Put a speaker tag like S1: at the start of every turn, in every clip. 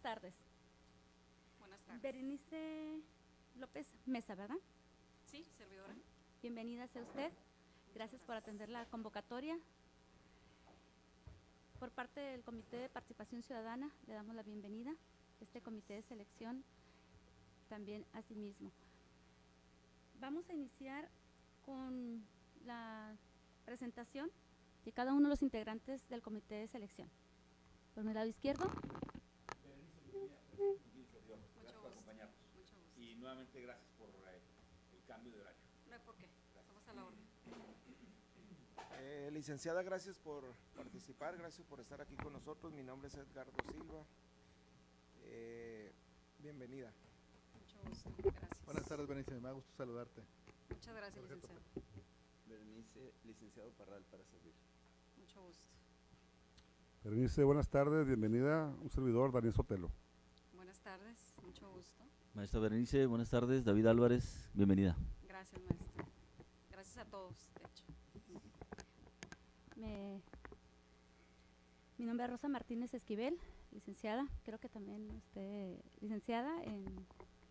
S1: tardes.
S2: Buenas tardes.
S1: Berenice López Mesa, ¿verdad?
S2: Sí, servidora.
S1: Bienvenida sea usted. Gracias por atender la convocatoria. Por parte del Comité de Participación Ciudadana, le damos la bienvenida. Este comité de selección también a sí mismo. Vamos a iniciar con la presentación de cada uno de los integrantes del comité de selección. Por mi lado izquierdo.
S3: Gracias por acompañarnos.
S2: Mucho gusto.
S3: Y nuevamente gracias por el cambio de horario.
S2: No hay por qué, estamos a la orden.
S4: Licenciada, gracias por participar, gracias por estar aquí con nosotros. Mi nombre es Edgardo Silva. Bienvenida.
S2: Mucho gusto, gracias.
S5: Buenas tardes, Berenice, me da gusto saludarte.
S2: Muchas gracias,
S5: Jorge
S2: licenciado.
S6: Berenice, licenciado Parral, para servir.
S2: Mucho gusto.
S7: Berenice, buenas tardes, bienvenida. Un servidor, Daniel Sotelo.
S2: Buenas tardes, mucho gusto.
S6: Maestra Berenice, buenas tardes. David Álvarez, bienvenida.
S2: Gracias, maestra. Gracias a todos, de hecho.
S1: Mi nombre es Rosa Martínez Esquivel, licenciada, creo que también usted, licenciada en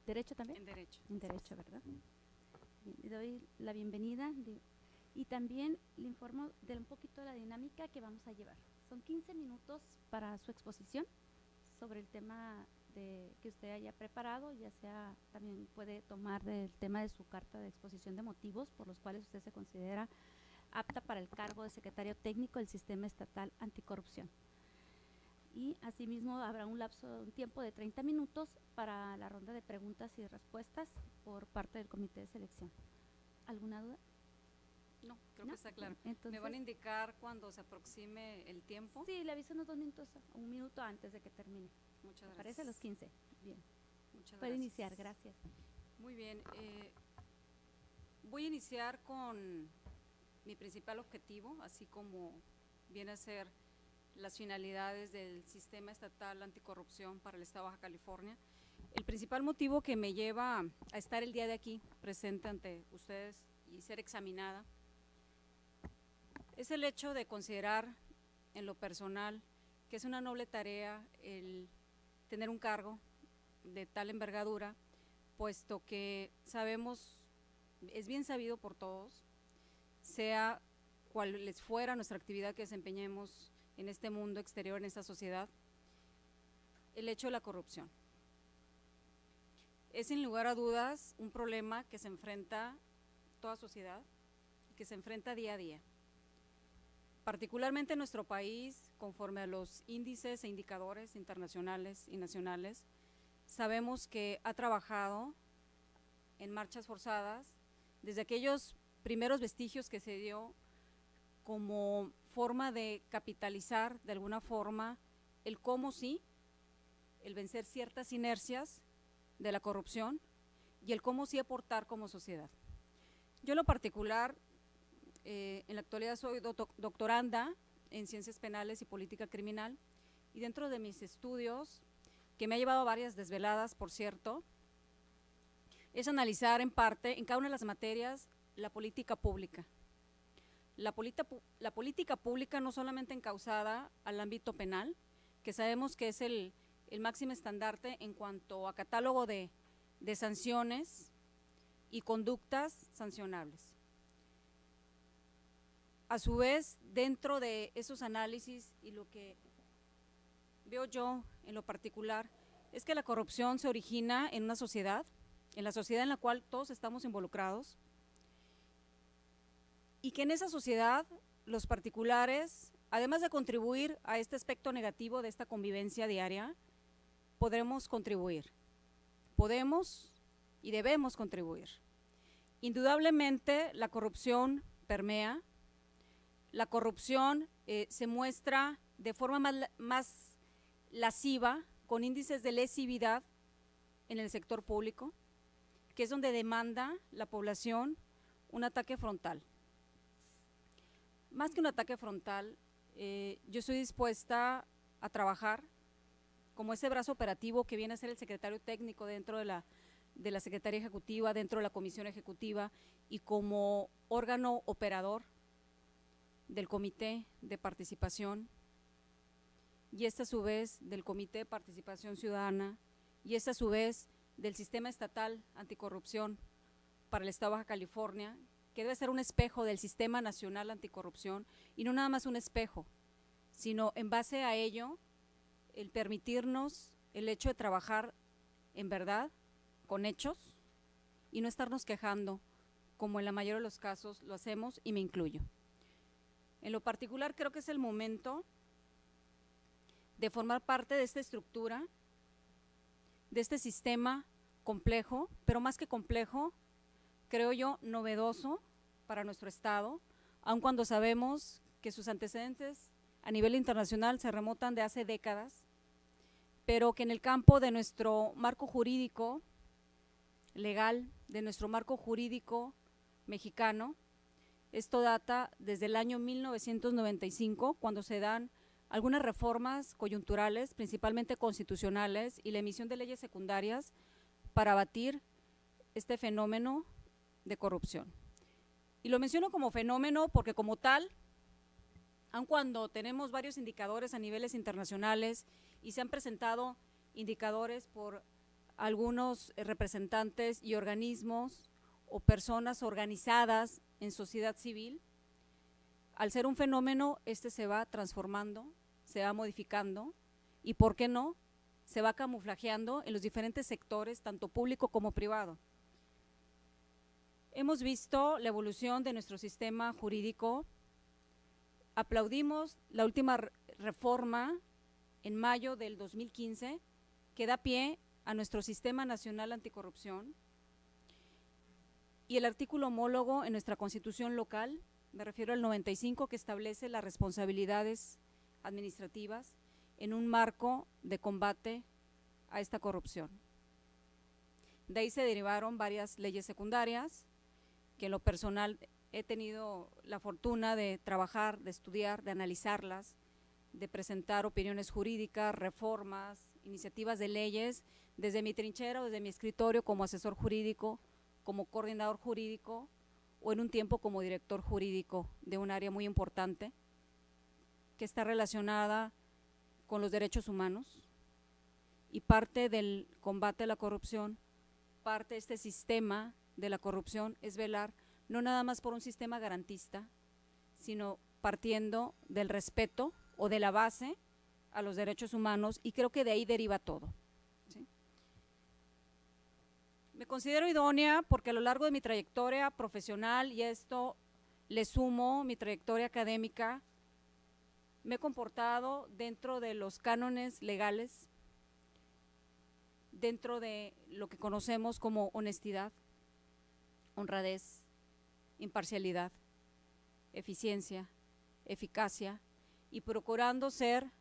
S1: Derecho también.
S2: En Derecho.
S1: En Derecho, ¿verdad? Bien, le doy la bienvenida y también le informo de un poquito de la dinámica que vamos a llevar. Son 15 minutos para su exposición sobre el tema que usted haya preparado, ya sea también puede tomar del tema de su carta de exposición de motivos por los cuales usted se considera apta para el cargo de secretario técnico del Sistema Estatal Anticorrupción. Y asimismo habrá un tiempo de 30 minutos para la ronda de preguntas y respuestas por parte del comité de selección. ¿Alguna duda?
S2: No, creo
S1: ¿No?
S2: que está claro.
S1: Entonces,
S2: ¿Me van a indicar cuando se aproxime el tiempo?
S1: Sí, le aviso unos 2 minutos, un minuto antes de que termine.
S2: Muchas
S1: ¿Me
S2: gracias.
S1: parece? Los 15. Bien.
S2: Muchas
S1: Puede
S2: gracias.
S1: iniciar, gracias.
S2: Muy bien. Voy a iniciar con mi principal objetivo, así como viene a ser las finalidades del Sistema Estatal Anticorrupción para el Estado de Baja California. El principal motivo que me lleva a estar el día de aquí presente ante ustedes y ser examinada es el hecho de considerar en lo personal que es una noble tarea el tener un cargo de tal envergadura, puesto que sabemos, es bien sabido por todos, sea cual les fuera nuestra actividad que desempeñemos en este mundo exterior, en esta sociedad, el hecho de la corrupción. Es sin lugar a dudas un problema que se enfrenta toda sociedad y que se enfrenta día a día. Particularmente en nuestro país, conforme a los índices e indicadores internacionales y nacionales, sabemos que ha trabajado en marchas forzadas desde aquellos primeros vestigios que se dio como forma de capitalizar de alguna forma el cómo sí, el vencer ciertas inercias de la corrupción y el cómo sí aportar como sociedad. Yo en lo particular, en la actualidad soy doctoranda en Ciencias Penales y Política Criminal y dentro de mis estudios, que me ha llevado a varias desveladas, por cierto, es analizar en parte, en cada una de las materias, la política pública. La política pública no solamente encauzada al ámbito penal, que sabemos que es el máximo estandarte en cuanto a catálogo de sanciones y conductas sancionables. A su vez, dentro de esos análisis y lo que veo yo en lo particular, es que la corrupción se origina en una sociedad, en la sociedad en la cual todos estamos involucrados, y que en esa sociedad los particulares, además de contribuir a este aspecto negativo de esta convivencia diaria, podremos contribuir, podemos y debemos contribuir. Indudablemente la corrupción permea, la corrupción se muestra de forma más lasciva, con índices de lesividad en el sector público, que es donde demanda la población un ataque frontal. Más que un ataque frontal, yo estoy dispuesta a trabajar como ese brazo operativo que viene a ser el secretario técnico dentro de la Secretaría Ejecutiva, dentro de la Comisión Ejecutiva y como órgano operador del Comité de Participación y esta a su vez del Comité de Participación Ciudadana, y esta a su vez del Sistema Estatal Anticorrupción para el Estado de Baja California, que debe ser un espejo del Sistema Nacional Anticorrupción, y no nada más un espejo, sino en base a ello, el permitirnos el hecho de trabajar en verdad, con hechos, y no estarnos quejando, como en la mayoría de los casos lo hacemos, y me incluyo. En lo particular, creo que es el momento de formar parte de esta estructura, de este sistema complejo, pero más que complejo, creo yo, novedoso para nuestro Estado, aun cuando sabemos que sus antecedentes a nivel internacional se remontan de hace décadas, pero que en el campo de nuestro marco jurídico legal, de nuestro marco jurídico mexicano, esto data desde el año 1995, cuando se dan algunas reformas coyunturales, principalmente constitucionales, y la emisión de leyes secundarias para abatir este fenómeno de corrupción. Y lo menciono como fenómeno porque como tal, aun cuando tenemos varios indicadores a niveles internacionales y se han presentado indicadores por algunos representantes y organismos o personas organizadas en sociedad civil, al ser un fenómeno, este se va transformando, se va modificando y, ¿por qué no?, se va camuflajeando en los diferentes sectores, tanto público como privado. Hemos visto la evolución de nuestro sistema jurídico. Aplaudimos la última reforma en mayo del 2015 que da pie a nuestro Sistema Nacional Anticorrupción y el artículo homólogo en nuestra Constitución local, me refiero al 95, que establece las responsabilidades administrativas en un marco de combate a esta corrupción. De ahí se derivaron varias leyes secundarias que en lo personal he tenido la fortuna de trabajar, de estudiar, de analizarlas, de presentar opiniones jurídicas, reformas, iniciativas de leyes, desde mi trinchera o desde mi escritorio como asesor jurídico, como coordinador jurídico o en un tiempo como director jurídico de un área muy importante que está relacionada con los derechos humanos, y parte del combate a la corrupción, parte de este sistema de la corrupción es velar no nada más por un sistema garantista, sino partiendo del respeto o de la base a los derechos humanos, y creo que de ahí deriva todo, ¿sí? Me considero idónea porque a lo largo de mi trayectoria profesional, y a esto le sumo mi trayectoria académica, me he comportado dentro de los cánones legales, dentro de lo que conocemos como honestidad, honradez, imparcialidad, eficiencia, eficacia, y procurando ser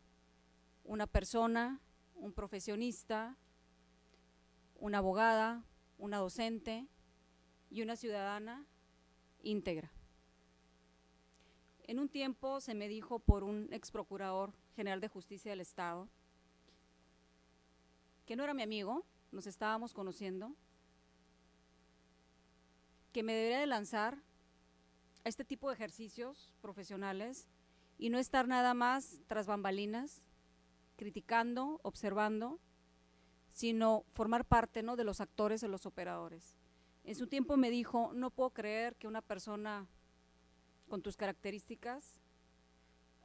S2: una persona, un profesionista, una abogada, una docente y una ciudadana íntegra. En un tiempo se me dijo por un ex procurador general de justicia del Estado, que no era mi amigo, nos estábamos conociendo, que me debería de lanzar a este tipo de ejercicios profesionales y no estar nada más tras bambalinas, criticando, observando, sino formar parte, ¿no?, de los actores, de los operadores. En su tiempo me dijo, no puedo creer que una persona con tus características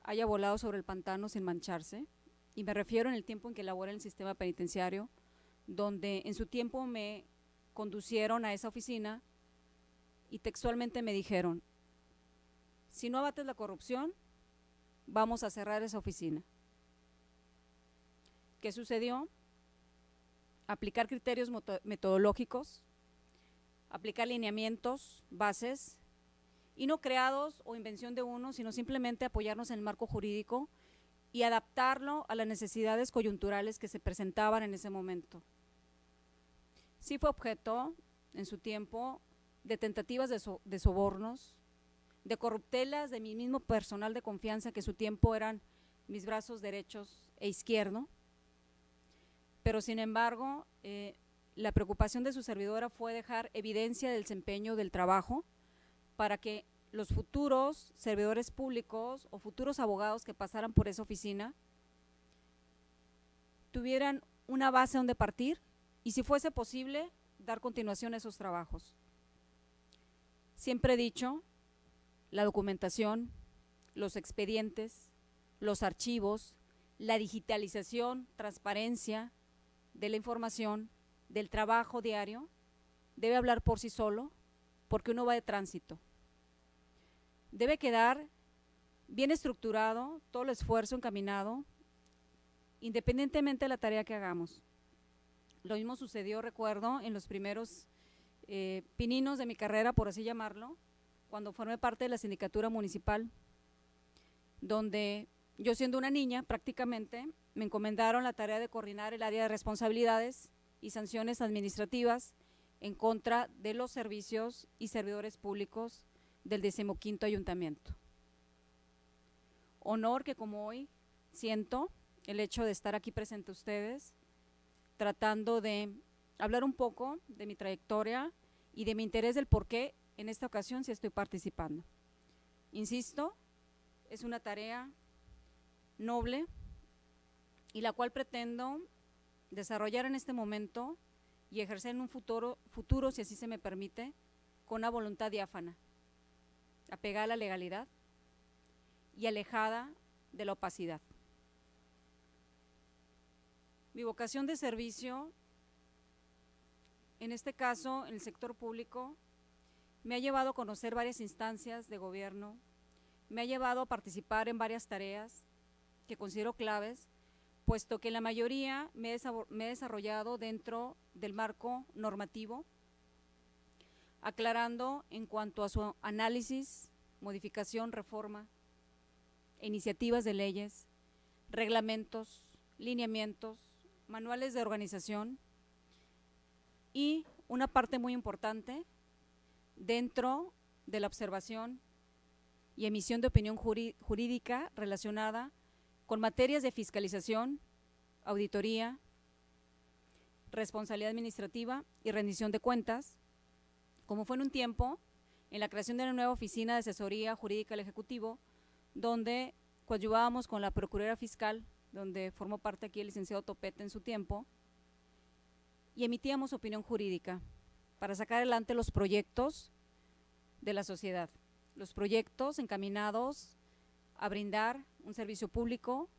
S2: haya volado sobre el pantano sin mancharse, y me refiero en el tiempo en que laboré en el sistema penitenciario, donde en su tiempo me conducieron a esa oficina y textualmente me dijeron, si no abates la corrupción, vamos a cerrar esa oficina. ¿Qué sucedió? Aplicar criterios metodológicos, aplicar lineamientos, bases, y no creados o invención de uno, sino simplemente apoyarnos en el marco jurídico y adaptarlo a las necesidades coyunturales que se presentaban en ese momento. Sí fue objeto, en su tiempo, de tentativas de sobornos, de corruptelas de mi mismo personal de confianza, que en su tiempo eran mis brazos derechos e izquierdo, pero sin embargo, la preocupación de su servidora fue dejar evidencia del desempeño del trabajo para que los futuros servidores públicos o futuros abogados que pasaran por esa oficina tuvieran una base donde partir y, si fuese posible, dar continuación a esos trabajos. Siempre he dicho, la documentación, los expedientes, los archivos, la digitalización, transparencia de la información, del trabajo diario, debe hablar por sí solo, porque uno va de tránsito. Debe quedar bien estructurado todo el esfuerzo encaminado, independientemente de la tarea que hagamos. Lo mismo sucedió, recuerdo, en los primeros pininos de mi carrera, por así llamarlo, cuando formé parte de la sindicatura municipal, donde yo, siendo una niña prácticamente, me encomendaron la tarea de coordinar el área de responsabilidades y sanciones administrativas en contra de los servicios y servidores públicos del 15º Ayuntamiento. Honor que, como hoy, siento el hecho de estar aquí presente a ustedes, tratando de hablar un poco de mi trayectoria y de mi interés del por qué en esta ocasión sí estoy participando. Insisto, es una tarea noble y la cual pretendo desarrollar en este momento y ejercer en un futuro, si así se me permite, con una voluntad diáfana, apegada a la legalidad y alejada de la opacidad. Mi vocación de servicio, en este caso en el sector público, me ha llevado a conocer varias instancias de gobierno, me ha llevado a participar en varias tareas que considero claves, puesto que la mayoría me he desarrollado dentro del marco normativo, aclarando en cuanto a su análisis, modificación, reforma, iniciativas de leyes, reglamentos, lineamientos, manuales de organización y una parte muy importante dentro de la observación y emisión de opinión jurídica relacionada con materias de fiscalización, auditoría, responsabilidad administrativa y rendición de cuentas, como fue en un tiempo en la creación de una nueva oficina de asesoría jurídica al Ejecutivo, donde coadyuvábamos con la Procuraduría Fiscal, donde formó parte aquí el licenciado Topete en su tiempo, y emitíamos opinión jurídica para sacar adelante los proyectos de la sociedad, los proyectos encaminados a brindar un servicio público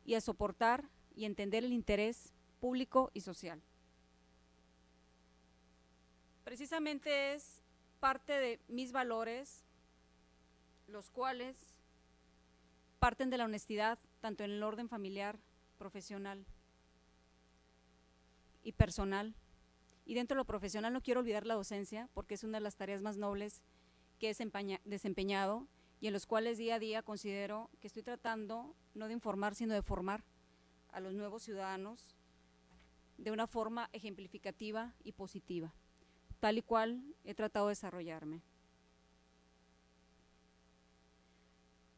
S2: y a soportar y entender el interés público y social. Precisamente es parte de mis valores, los cuales parten de la honestidad, tanto en el orden familiar, profesional y personal. Y dentro de lo profesional no quiero olvidar la docencia, porque es una de las tareas más nobles que he desempeñado y en los cuales día a día considero que estoy tratando no de informar, sino de formar a los nuevos ciudadanos de una forma ejemplificativa y positiva, tal y cual he tratado de desarrollarme.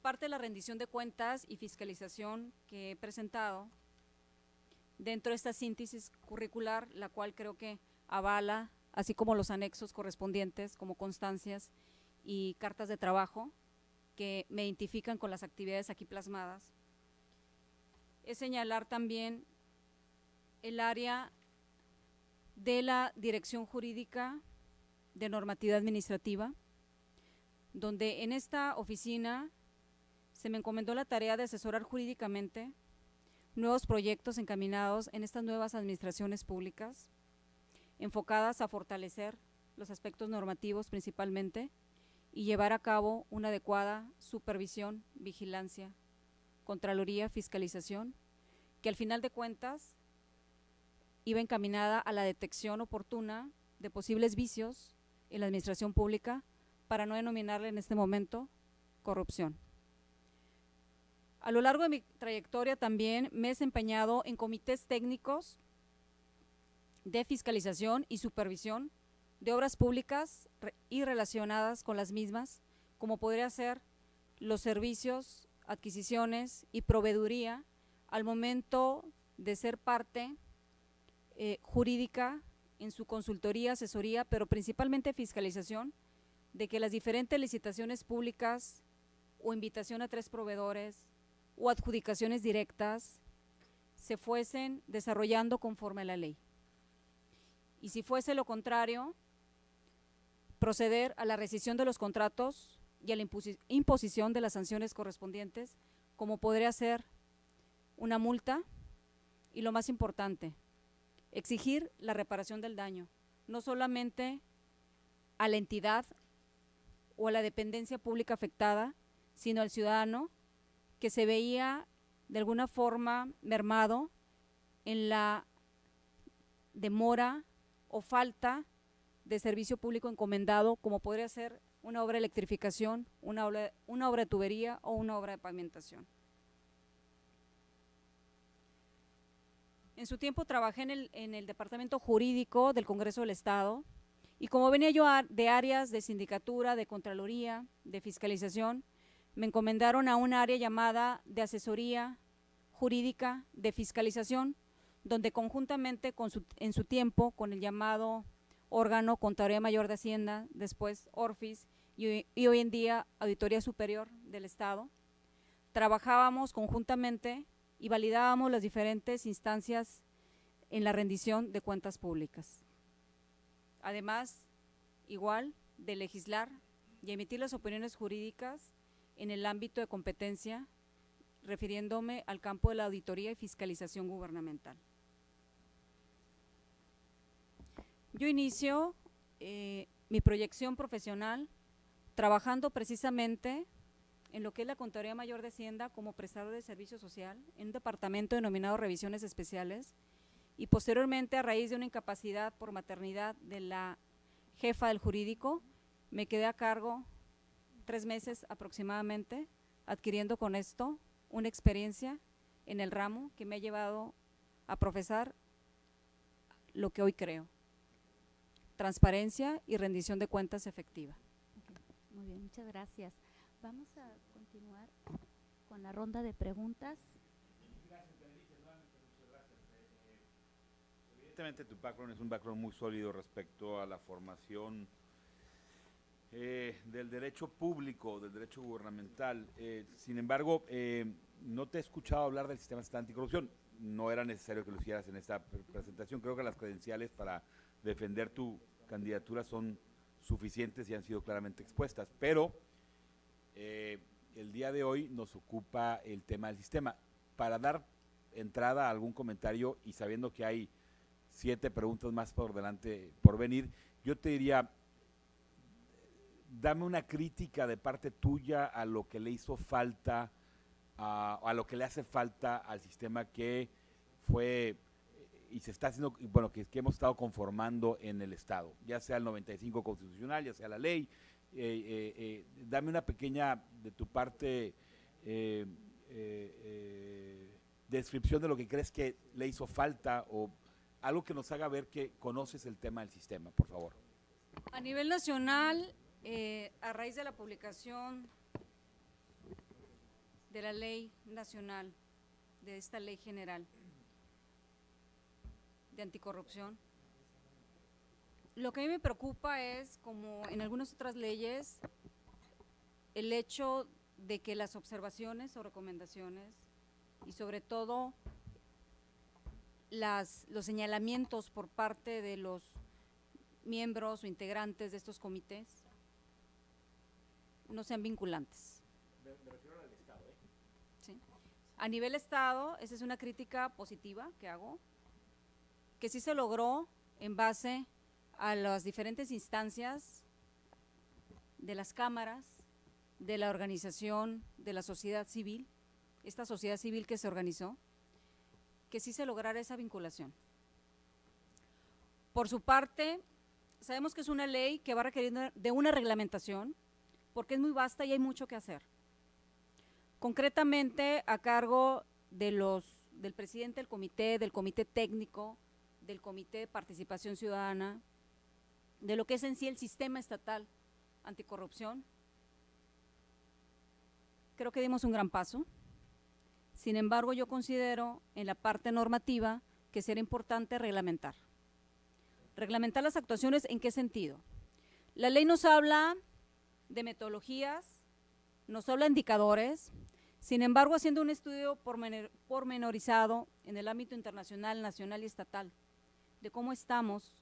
S2: Parte de la rendición de cuentas y fiscalización que he presentado dentro de esta síntesis curricular, la cual creo que avala, así como los anexos correspondientes como constancias y cartas de trabajo que me identifican con las actividades aquí plasmadas, es señalar también el área de la Dirección Jurídica de Normatividad Administrativa, donde en esta oficina se me encomendó la tarea de asesorar jurídicamente nuevos proyectos encaminados en estas nuevas administraciones públicas, enfocadas a fortalecer los aspectos normativos principalmente y llevar a cabo una adecuada supervisión, vigilancia, contraloría, fiscalización, que al final de cuentas iba encaminada a la detección oportuna de posibles vicios en la administración pública, para no denominarle en este momento corrupción. A lo largo de mi trayectoria también me he desempeñado en comités técnicos de fiscalización y supervisión de obras públicas y relacionadas con las mismas, como podría ser los servicios, adquisiciones y proveeduría al momento de ser parte jurídica en su consultoría, asesoría, pero principalmente fiscalización de que las diferentes licitaciones públicas o invitación a 3 proveedores o adjudicaciones directas se fuesen desarrollando conforme a la ley. Y si fuese lo contrario, proceder a la rescisión de los contratos y a la imposición de las sanciones correspondientes, como podría ser una multa y, lo más importante, exigir la reparación del daño, no solamente a la entidad o a la dependencia pública afectada, sino al ciudadano que se veía de alguna forma mermado en la demora o falta de servicio público encomendado, como podría ser una obra de electrificación, una obra de tubería o una obra de pavimentación. En su tiempo trabajé en el Departamento Jurídico del Congreso del Estado, y como venía yo de áreas de sindicatura, de Contraloría, de fiscalización, me encomendaron a un área llamada de asesoría jurídica de fiscalización, donde conjuntamente en su tiempo con el llamado órgano Contraloría Mayor de Hacienda, después ORFIS y hoy en día Auditoría Superior del Estado, trabajábamos conjuntamente y validábamos las diferentes instancias en la rendición de cuentas públicas. Además, igual de legislar y emitir las opiniones jurídicas en el ámbito de competencia, refiriéndome al campo de la auditoría y fiscalización gubernamental. Yo inicio mi proyección profesional trabajando precisamente en lo que es la Contraloría Mayor de Hacienda como prestador de servicio social en un departamento denominado Revisiones Especiales, y posteriormente, a raíz de una incapacidad por maternidad de la jefa del jurídico, me quedé a cargo 3 meses aproximadamente, adquiriendo con esto una experiencia en el ramo que me ha llevado a profesar lo que hoy creo: transparencia y rendición de cuentas efectiva.
S1: Okay, muy bien, muchas gracias. Vamos a continuar con la ronda de preguntas.
S3: Evidentemente tu background es un background muy sólido respecto a la formación del derecho público, del derecho gubernamental. Sin embargo, no te he escuchado hablar del sistema estatal anticorrupción. No era necesario que lo hicieras en esta presentación. Creo que las credenciales para defender tu candidatura son suficientes y han sido claramente expuestas. Pero el día de hoy nos ocupa el tema del sistema. Para dar entrada a algún comentario y sabiendo que hay 7 preguntas más por delante, por venir, yo te diría, dame una crítica de parte tuya a lo que le hizo falta, a lo que le hace falta al sistema que fue y se está haciendo, bueno, que hemos estado conformando en el Estado, ya sea el 95 constitucional, ya sea la ley. Dame una pequeña, de tu parte, descripción de lo que crees que le hizo falta, o algo que nos haga ver que conoces el tema del sistema, por favor.
S2: A nivel nacional, a raíz de la publicación de la ley nacional, de esta ley general de anticorrupción, lo que a mí me preocupa es, como en algunas otras leyes, el hecho de que las observaciones o recomendaciones y sobre todo los señalamientos por parte de los miembros o integrantes de estos comités no sean vinculantes.
S3: Me refiero al Estado, ¿eh?
S2: ¿Sí? A nivel Estado, esa es una crítica positiva que hago, que sí se logró en base a las diferentes instancias de las cámaras, de la organización de la sociedad civil, esta sociedad civil que se organizó, que sí se lograra esa vinculación. Por su parte, sabemos que es una ley que va a requerir de una reglamentación, porque es muy vasta y hay mucho que hacer. Concretamente, a cargo del presidente del comité técnico, del comité de participación ciudadana, de lo que es en sí el sistema estatal anticorrupción, creo que dimos un gran paso. Sin embargo, yo considero en la parte normativa que será importante reglamentar. Reglamentar las actuaciones, ¿en qué sentido? La ley nos habla de metodologías, nos habla de indicadores, Sin embargo, haciendo un estudio pormenorizado en el ámbito internacional, nacional y estatal, de cómo estamos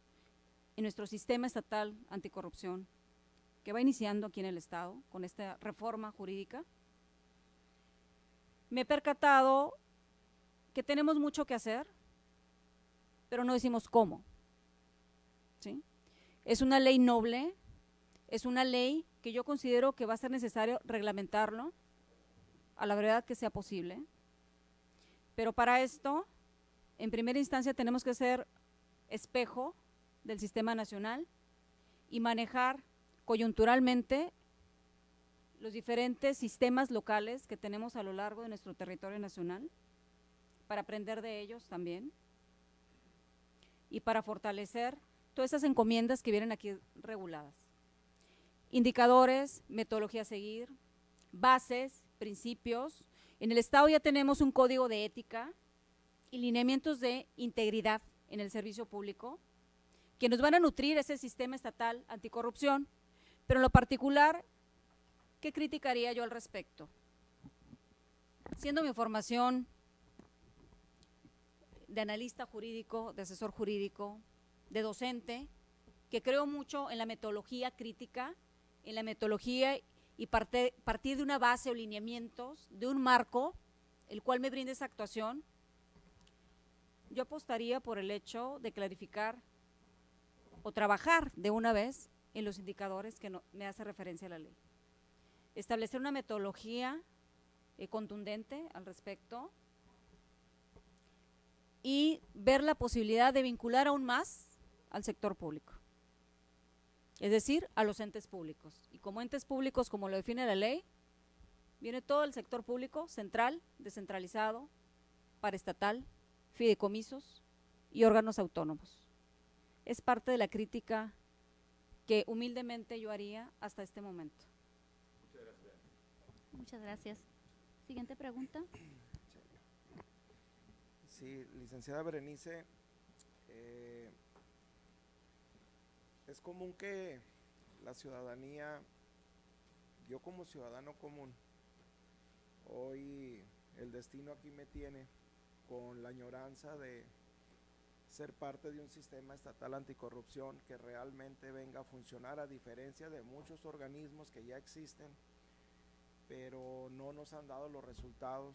S2: en nuestro sistema estatal anticorrupción, que va iniciando aquí en el Estado con esta reforma jurídica, me he percatado que tenemos mucho que hacer, pero no decimos cómo. ¿Sí? Es una ley noble, es una ley que yo considero que va a ser necesario reglamentarlo a la brevedad que sea posible, pero para esto, en primera instancia, tenemos que ser espejo del sistema nacional y manejar coyunturalmente los diferentes sistemas locales que tenemos a lo largo de nuestro territorio nacional, para aprender de ellos también y para fortalecer todas esas encomiendas que vienen aquí reguladas. Indicadores, metodología a seguir, bases, principios. En el Estado ya tenemos un código de ética y lineamientos de integridad en el servicio público que nos van a nutrir ese sistema estatal anticorrupción, pero en lo particular, ¿qué criticaría yo al respecto? Siendo mi formación de analista jurídico, de asesor jurídico, de docente, que creo mucho en la metodología crítica, en la metodología y partir de una base o lineamientos, de un marco, el cual me brinde esa actuación, yo apostaría por el hecho de clarificar o trabajar de una vez en los indicadores que me hace referencia a la ley. Establecer una metodología contundente al respecto y ver la posibilidad de vincular aún más al sector público, es decir, a los entes públicos. Y como entes públicos, como lo define la ley, viene todo el sector público, central, descentralizado, paraestatal, fideicomisos y órganos autónomos. Es parte de la crítica que humildemente yo haría hasta este momento.
S1: Muchas gracias. Siguiente pregunta.
S4: Sí, licenciada Berenice, es común que la ciudadanía, yo como ciudadano común, hoy el destino aquí me tiene con la añoranza de ser parte de un sistema estatal anticorrupción que realmente venga a funcionar, a diferencia de muchos organismos que ya existen, pero no nos han dado los resultados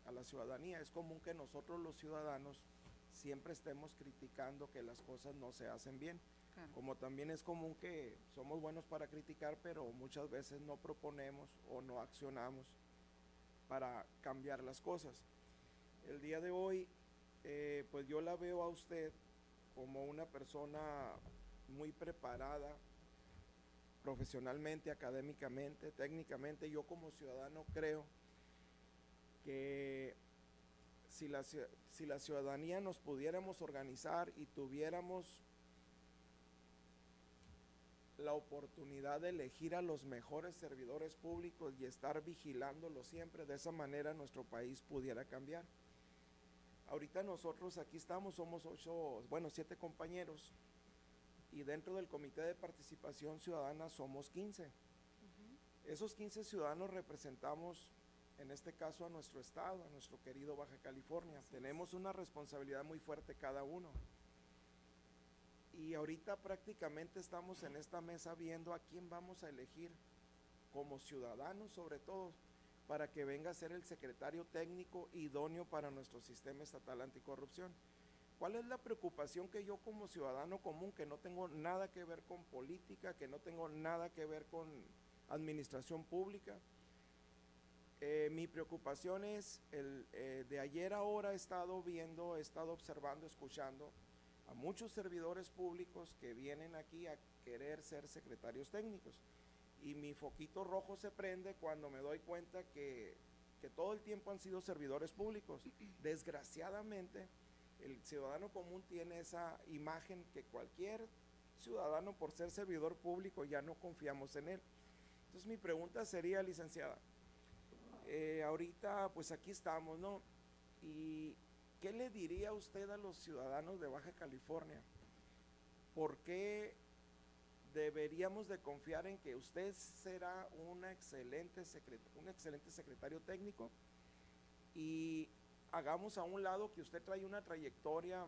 S4: a la ciudadanía. Es común que nosotros los ciudadanos siempre estemos criticando que las cosas no se hacen bien, claro. Como también es común que somos buenos para criticar, pero muchas veces no proponemos o no accionamos para cambiar las cosas. El día de hoy, pues yo la veo a usted como una persona muy preparada profesionalmente, académicamente, técnicamente. Yo como ciudadano creo que si la ciudadanía nos pudiéramos organizar y tuviéramos la oportunidad de elegir a los mejores servidores públicos y estar vigilándolos siempre, de esa manera nuestro país pudiera cambiar. Ahorita nosotros aquí estamos, somos 7 compañeros, y dentro del Comité de Participación Ciudadana somos 15. Esos 15 ciudadanos representamos, en este caso, a nuestro estado, a nuestro querido Baja California. Tenemos una responsabilidad muy fuerte cada uno. Y ahorita prácticamente estamos en esta mesa viendo a quién vamos a elegir como ciudadanos, sobre todo, para que venga a ser el secretario técnico idóneo para nuestro sistema estatal anticorrupción. ¿Cuál es la preocupación que yo como ciudadano común, que no tengo nada que ver con política, que no tengo nada que ver con administración pública? Mi preocupación es, de ayer a ahora he estado observando, escuchando a muchos servidores públicos que vienen aquí a querer ser secretarios técnicos. Y mi foquito rojo se prende cuando me doy cuenta que todo el tiempo han sido servidores públicos. Desgraciadamente, el ciudadano común tiene esa imagen que cualquier ciudadano, por ser servidor público, ya no confiamos en él. Entonces mi pregunta sería, licenciada, ahorita pues aquí estamos, ¿no? ¿Y qué le diría usted a los ciudadanos de Baja California? ¿Por qué deberíamos de confiar en que usted será un excelente secretario técnico, y hagamos a un lado que usted trae una trayectoria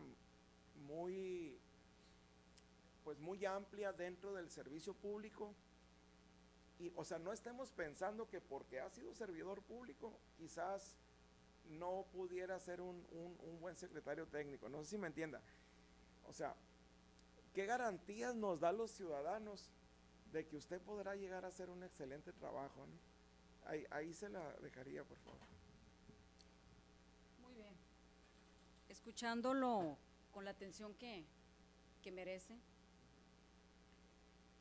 S4: muy, pues muy amplia dentro del servicio público. Y, o sea, no estemos pensando que porque ha sido servidor público quizás no pudiera ser un buen secretario técnico. No sé si me entienda. O sea, ¿qué garantías nos da a los ciudadanos de que usted podrá llegar a hacer un excelente trabajo, ¿no? Ahí se la dejaría, por favor.
S2: Muy bien. Escuchándolo con la atención que merece.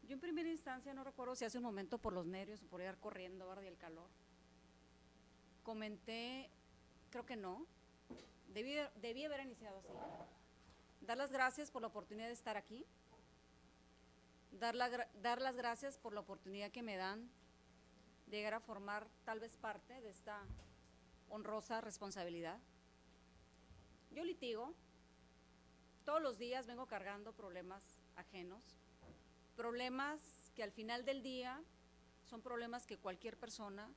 S2: Yo en primera instancia no recuerdo si hace un momento por los nervios o por ir corriendo, ¿verdad? Y el calor. Comenté, creo que no, debí haber iniciado así. Dar las gracias por la oportunidad de estar aquí. Dar las gracias por la oportunidad que me dan de llegar a formar tal vez parte de esta honrosa responsabilidad. Yo litigo, todos los días vengo cargando problemas ajenos, problemas que al final del día son problemas que cualquier persona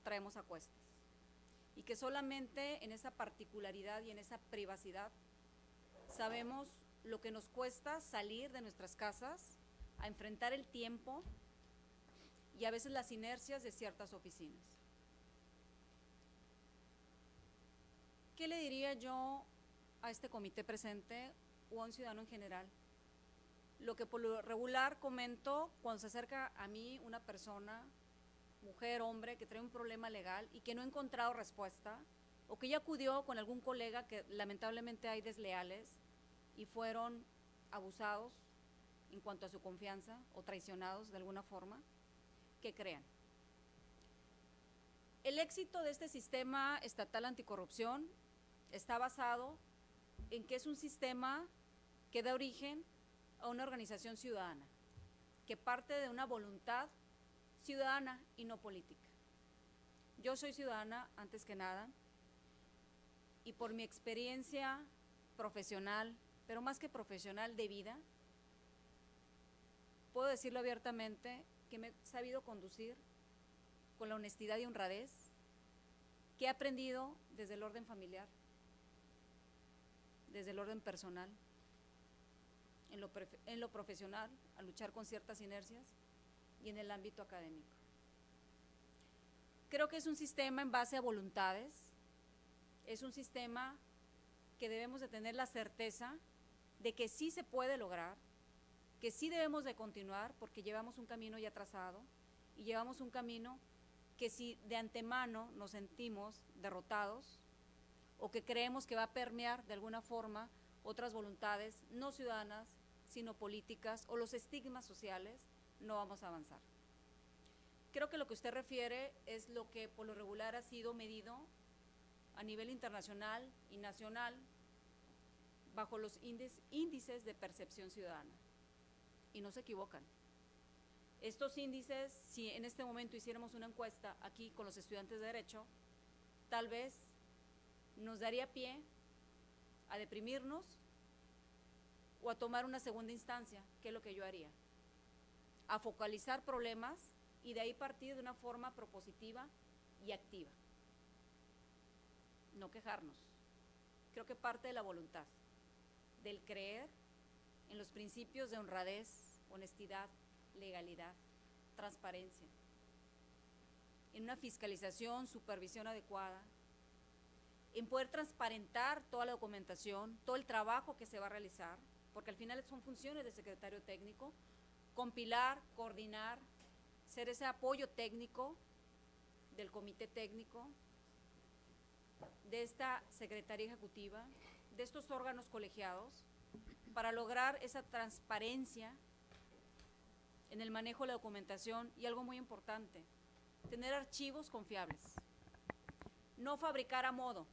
S2: traemos a cuestas y que solamente en esa particularidad y en esa privacidad sabemos lo que nos cuesta salir de nuestras casas a enfrentar el tiempo y a veces las inercias de ciertas oficinas. ¿Qué le diría yo a este comité presente o a un ciudadano en general? Lo que por lo regular comento cuando se acerca a mí una persona, mujer, hombre, que trae un problema legal y que no ha encontrado respuesta, o que ya acudió con algún colega que lamentablemente hay desleales y fueron abusados en cuanto a su confianza o traicionados de alguna forma, que crean. El éxito de este sistema estatal anticorrupción está basado en que es un sistema que da origen a una organización ciudadana, que parte de una voluntad ciudadana y no política. Yo soy ciudadana antes que nada y por mi experiencia profesional, pero más que profesional, de vida, puedo decirlo abiertamente que me he sabido conducir con la honestidad y honradez que he aprendido desde el orden familiar, desde el orden personal, en lo profesional, a luchar con ciertas inercias y en el ámbito académico. Creo que es un sistema en base a voluntades, es un sistema que debemos de tener la certeza de que sí se puede lograr, que sí debemos de continuar porque llevamos un camino ya trazado y llevamos un camino que si de antemano nos sentimos derrotados o que creemos que va a permear de alguna forma otras voluntades no ciudadanas, sino políticas o los estigmas sociales, no vamos a avanzar. Creo que lo que usted refiere es lo que por lo regular ha sido medido a nivel internacional y nacional bajo los índices de percepción ciudadana. Y no se equivocan. Estos índices, si en este momento hiciéramos una encuesta aquí con los estudiantes de Derecho, tal vez nos daría pie a deprimirnos o a tomar una segunda instancia, que es lo que yo haría, a focalizar problemas y de ahí partir de una forma propositiva y activa. No quejarnos. Creo que parte de la voluntad, del creer en los principios de honradez, honestidad, legalidad, transparencia, en una fiscalización, supervisión adecuada, en poder transparentar toda la documentación, todo el trabajo que se va a realizar, porque al final son funciones del secretario técnico, compilar, coordinar, ser ese apoyo técnico del comité técnico, de esta secretaría ejecutiva, de estos órganos colegiados, para lograr esa transparencia en el manejo de la documentación y algo muy importante, tener archivos confiables, no fabricar a modo,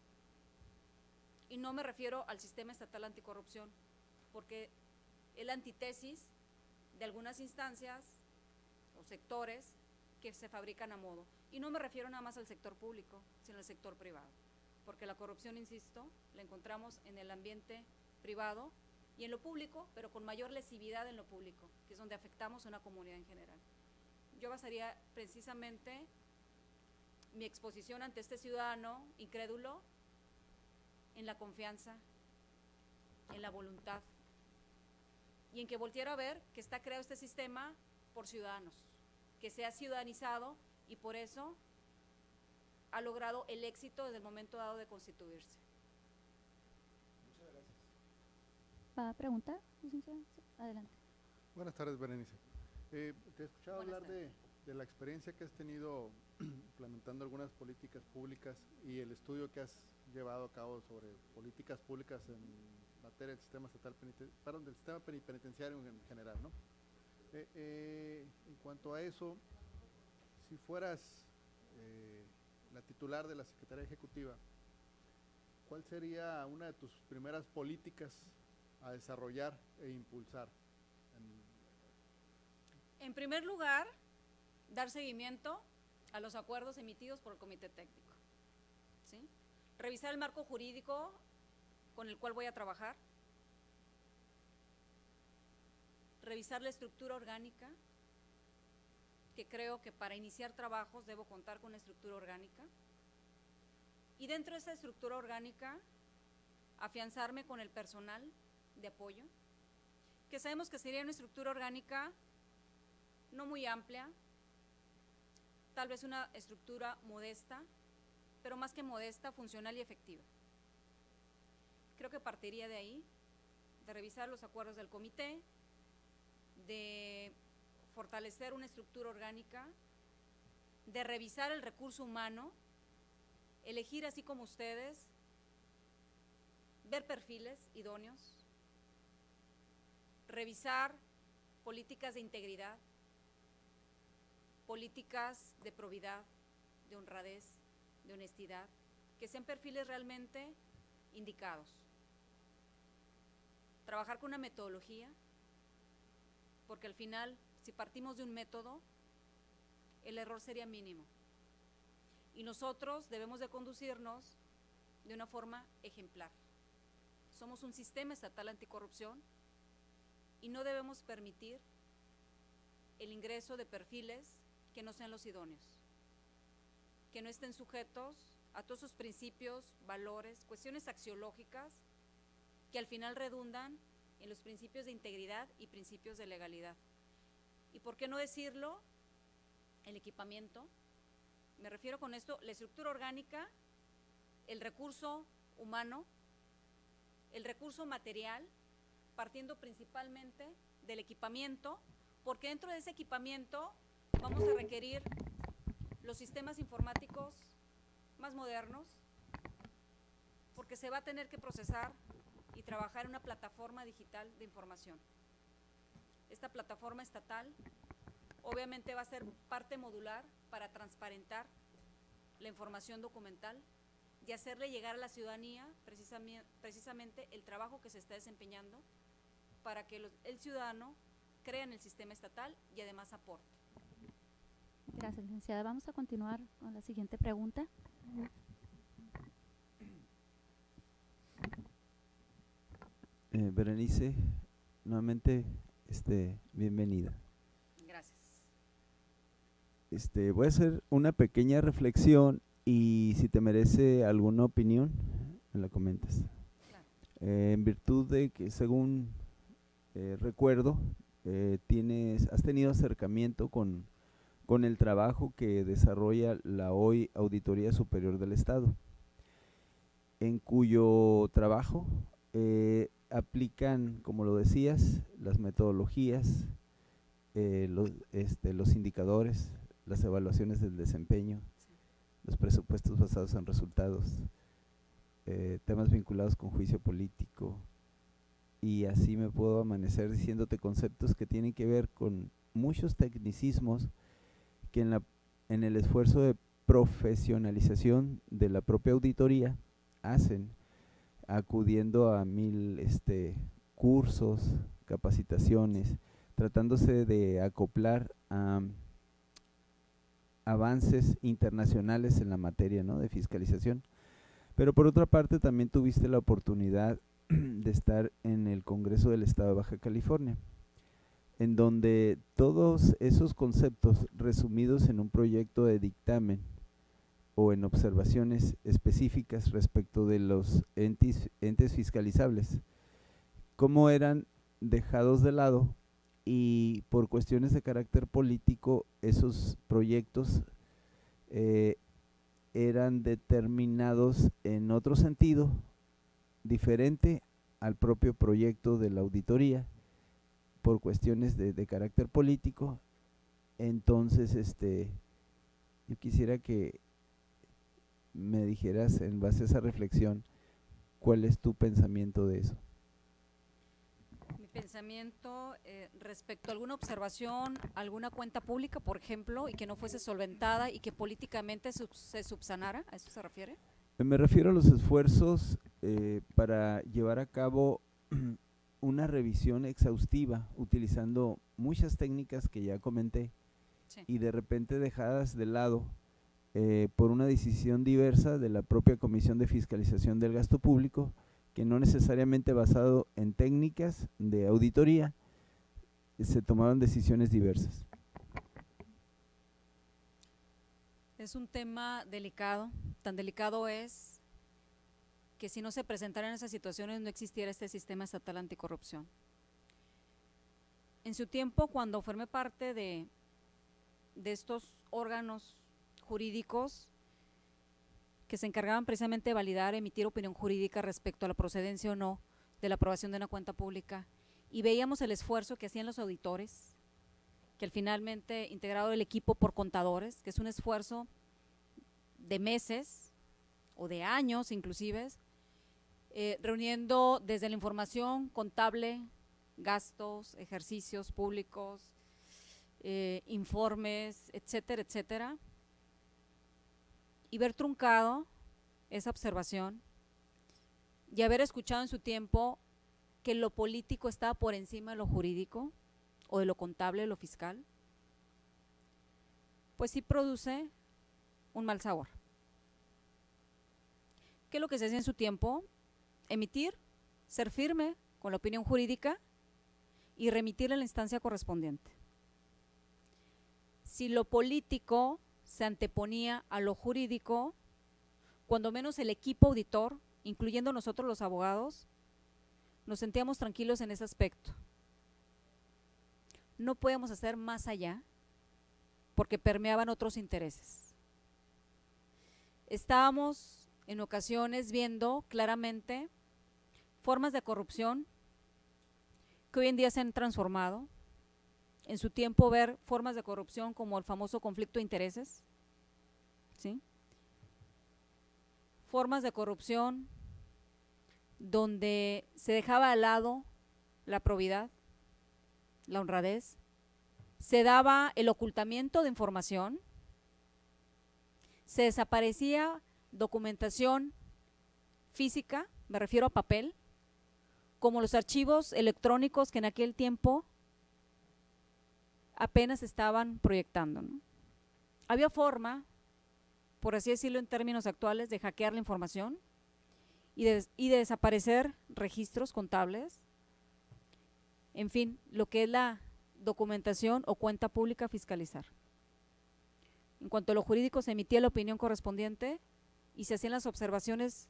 S2: y no me refiero al sistema estatal anticorrupción, porque es la antítesis de algunas instancias o sectores que se fabrican a modo, y no me refiero nada más al sector público, sino al sector privado, porque la corrupción, insisto, la encontramos en el ambiente privado y en lo público, pero con mayor lesividad en lo público, que es donde afectamos a una comunidad en general. Yo basaría precisamente mi exposición ante este ciudadano incrédulo en la confianza, en la voluntad y en que volteara a ver que está creado este sistema por ciudadanos, que se ha ciudadanizado y por eso ha logrado el éxito desde el momento dado de constituirse.
S1: ¿Va a preguntar, licenciada? Sí, adelante.
S5: Buenas tardes, Berenice. Te he escuchado
S2: Buenas
S5: hablar de la experiencia que has tenido implementando algunas políticas públicas y el estudio que has llevado a cabo sobre políticas públicas en materia del sistema estatal del sistema penitenciario en general, ¿no? En cuanto a eso, si fueras la titular de la Secretaría Ejecutiva, ¿cuál sería una de tus primeras políticas a desarrollar e impulsar?
S2: En primer lugar, dar seguimiento a los acuerdos emitidos por el Comité Técnico, ¿sí? Revisar el marco jurídico con el cual voy a trabajar, revisar la estructura orgánica, que creo que para iniciar trabajos debo contar con una estructura orgánica, y dentro de esa estructura orgánica afianzarme con el personal de apoyo, que sabemos que sería una estructura orgánica no muy amplia, tal vez una estructura modesta, pero más que modesta, funcional y efectiva. Creo que partiría de ahí, de revisar los acuerdos del comité, de fortalecer una estructura orgánica, de revisar el recurso humano, elegir así como ustedes, ver perfiles idóneos, revisar políticas de integridad, políticas de probidad, de honradez, de honestidad, que sean perfiles realmente indicados. Trabajar con una metodología, porque al final, si partimos de un método, el error sería mínimo. Y nosotros debemos de conducirnos de una forma ejemplar. Somos un sistema estatal anticorrupción y no debemos permitir el ingreso de perfiles que no sean los idóneos, que no estén sujetos a todos sus principios, valores, cuestiones axiológicas que al final redundan en los principios de integridad y principios de legalidad. Y por qué no decirlo, el equipamiento, me refiero con esto, la estructura orgánica, el recurso humano, el recurso material, partiendo principalmente del equipamiento, porque dentro de ese equipamiento vamos a requerir los sistemas informáticos más modernos, porque se va a tener que procesar y trabajar en una plataforma digital de información. Esta plataforma estatal obviamente va a ser parte modular para transparentar la información documental y hacerle llegar a la ciudadanía precisamente el trabajo que se está desempeñando para que el ciudadano crea en el sistema estatal y además aporte.
S1: Gracias, licenciada. Vamos a continuar con la siguiente pregunta.
S8: Berenice, nuevamente, bienvenida.
S2: Gracias.
S8: Voy a hacer una pequeña reflexión y si te merece alguna opinión, me la comentas.
S2: Claro.
S8: En virtud de que, según recuerdo, has tenido acercamiento con el trabajo que desarrolla la hoy Auditoría Superior del Estado, en cuyo trabajo aplican, como lo decías, las metodologías, los indicadores, las evaluaciones del desempeño,
S2: Sí.
S8: los presupuestos basados en resultados, temas vinculados con juicio político, y así me puedo amanecer diciéndote conceptos que tienen que ver con muchos tecnicismos que en el esfuerzo de profesionalización de la propia auditoría hacen, acudiendo a 1000 cursos, capacitaciones, tratándose de acoplar a avances internacionales en la materia, ¿no?, de fiscalización. Pero por otra parte también tuviste la oportunidad de estar en el Congreso del Estado de Baja California, en donde todos esos conceptos resumidos en un proyecto de dictamen o en observaciones específicas respecto de los entes fiscalizables, cómo eran dejados de lado, y por cuestiones de carácter político esos proyectos eran determinados en otro sentido diferente al propio proyecto de la auditoría por cuestiones de carácter político. Entonces yo quisiera que me dijeras, en base a esa reflexión, cuál es tu pensamiento de eso.
S2: Mi pensamiento respecto a alguna observación, alguna cuenta pública, por ejemplo, y que no fuese solventada y que políticamente se subsanara, ¿a eso se refiere?
S8: Me refiero a los esfuerzos para llevar a cabo una revisión exhaustiva utilizando muchas técnicas que ya comenté,
S2: Sí.
S8: y de repente dejadas de lado por una decisión diversa de la propia Comisión de Fiscalización del Gasto Público, que no necesariamente basado en técnicas de auditoría, se tomaron decisiones diversas.
S2: Es un tema delicado, tan delicado es que si no se presentaran esas situaciones no existiera este sistema estatal anticorrupción. En su tiempo, cuando formé parte de estos órganos jurídicos que se encargaban precisamente de validar, emitir opinión jurídica respecto a la procedencia o no de la aprobación de una cuenta pública, y veíamos el esfuerzo que hacían los auditores, que finalmente integrado el equipo por contadores, que es un esfuerzo de meses o de años inclusive, reuniendo desde la información contable, gastos, ejercicios públicos, informes, etcétera, etcétera, y ver truncado esa observación y haber escuchado en su tiempo que lo político estaba por encima de lo jurídico o de lo contable, de lo fiscal, pues sí produce un mal sabor. ¿Qué es lo que se hacía en su tiempo? Emitir, ser firme con la opinión jurídica y remitirle a la instancia correspondiente. Si lo político se anteponía a lo jurídico, cuando menos el equipo auditor, incluyendo nosotros los abogados, nos sentíamos tranquilos en ese aspecto. No podíamos hacer más allá porque permeaban otros intereses. Estábamos en ocasiones viendo claramente formas de corrupción que hoy en día se han transformado. En su tiempo ver formas de corrupción como el famoso conflicto de intereses, ¿sí? Formas de corrupción donde se dejaba al lado la probidad, la honradez, se daba el ocultamiento de información, se desaparecía documentación física, me refiero a papel, como los archivos electrónicos que en aquel tiempo apenas estaban proyectando, ¿no? Había forma, por así decirlo en términos actuales, de hackear la información y de desaparecer registros contables, en fin, lo que es la documentación o cuenta pública a fiscalizar. En cuanto a lo jurídico, se emitía la opinión correspondiente y se hacían las observaciones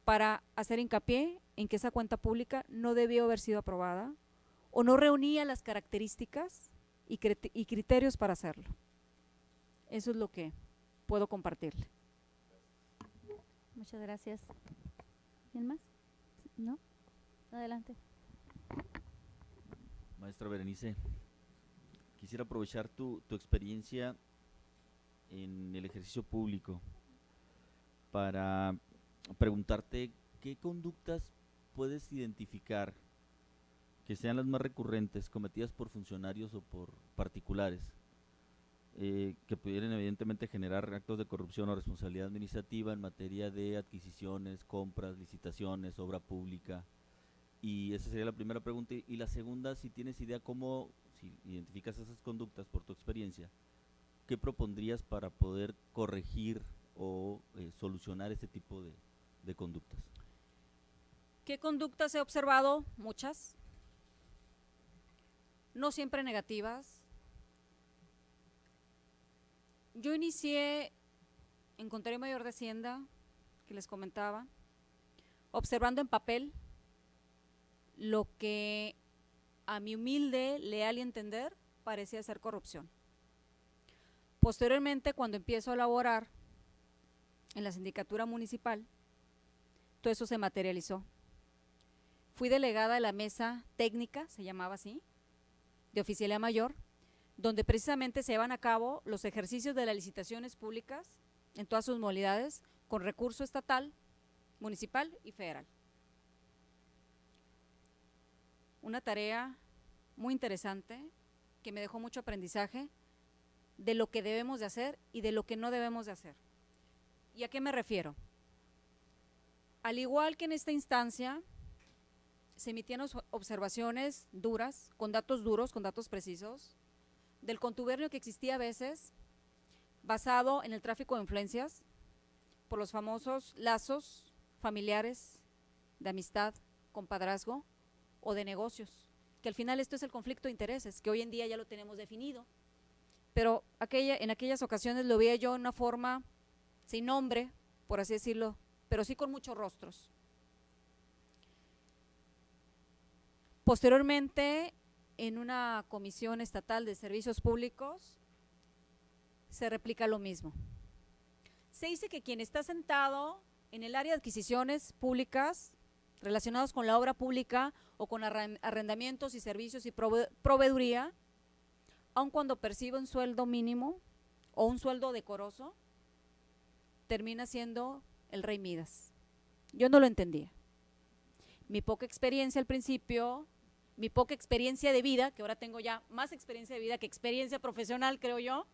S2: para hacer hincapié en que esa cuenta pública no debió haber sido aprobada o no reunía las características y criterios para hacerlo. Eso es lo que puedo compartirle.
S1: Muchas gracias. ¿Quién más? ¿No? Adelante.
S6: Maestra Berenice, quisiera aprovechar tu experiencia en el ejercicio público para preguntarte qué conductas puedes identificar que sean las más recurrentes cometidas por funcionarios o por particulares que pudieran evidentemente generar actos de corrupción o responsabilidad administrativa en materia de adquisiciones, compras, licitaciones, obra pública. Y esa sería la primera pregunta. Y la segunda, si tienes idea cómo, si identificas esas conductas por tu experiencia, ¿qué propondrías para poder corregir o solucionar este tipo de conductas?
S2: ¿Qué conductas he observado? Muchas. No siempre negativas. Yo inicié en Contralor Mayor de Hacienda, que les comentaba, observando en papel lo que a mi humilde, leal y entender parecía ser corrupción. Posteriormente, cuando empiezo a laborar en la sindicatura municipal, todo eso se materializó. Fui delegada de la mesa técnica, se llamaba así, de oficialía mayor, donde precisamente se llevan a cabo los ejercicios de las licitaciones públicas en todas sus modalidades con recurso estatal, municipal y federal. Una tarea muy interesante que me dejó mucho aprendizaje de lo que debemos de hacer y de lo que no debemos de hacer. ¿Y a qué me refiero? Al igual que en esta instancia se emitían observaciones duras, con datos duros, con datos precisos, del contubernio que existía a veces, basado en el tráfico de influencias, por los famosos lazos familiares, de amistad, compadrazgo o de negocios, que al final esto es el conflicto de intereses, que hoy en día ya lo tenemos definido, pero en aquellas ocasiones lo veía yo en una forma sin nombre, por así decirlo, pero sí con muchos rostros. Posteriormente, en una comisión estatal de servicios públicos, se replica lo mismo. Se dice que quien está sentado en el área de adquisiciones públicas relacionados con la obra pública o con arrendamientos y servicios y proveeduría, aun cuando percibe un sueldo mínimo o un sueldo decoroso, termina siendo el rey Midas. Yo no lo entendía. Mi poca experiencia al principio, mi poca experiencia de vida, que ahora tengo ya más experiencia de vida que experiencia profesional, creo yo,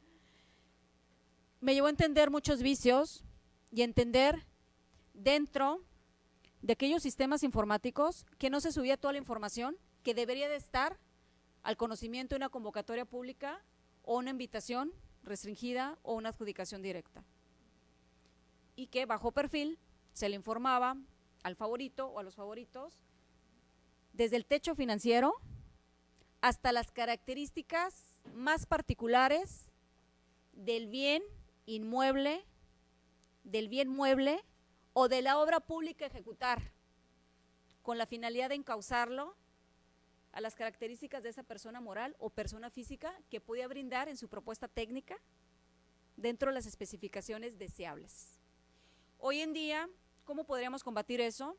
S2: me llevó a entender muchos vicios y a entender dentro de aquellos sistemas informáticos que no se subía toda la información que debería de estar al conocimiento de una convocatoria pública o una invitación restringida o una adjudicación directa. Y que bajo perfil se le informaba al favorito o a los favoritos desde el techo financiero hasta las características más particulares del bien inmueble, del bien mueble o de la obra pública a ejecutar, con la finalidad de encauzarlo a las características de esa persona moral o persona física que podía brindar en su propuesta técnica dentro de las especificaciones deseables. Hoy en día, ¿cómo podríamos combatir eso?